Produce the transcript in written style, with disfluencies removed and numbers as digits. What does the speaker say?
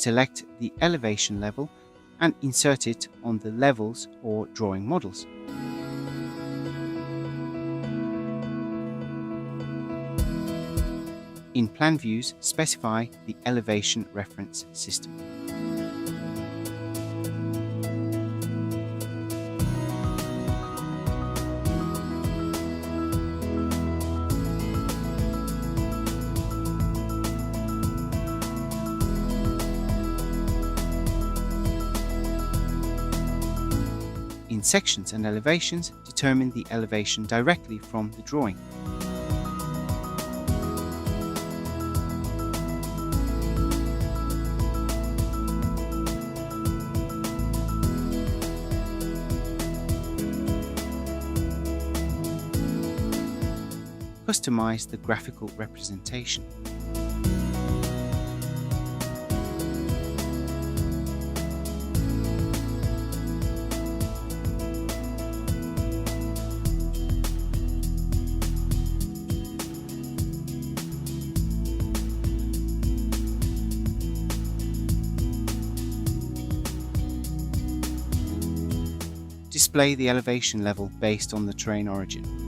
select the elevation level and insert it on the levels or drawing models. In plan views, specify the elevation reference system. In sections and elevations, determine the elevation directly from the drawing. Customize the graphical representation. Display the elevation level based on the terrain origin.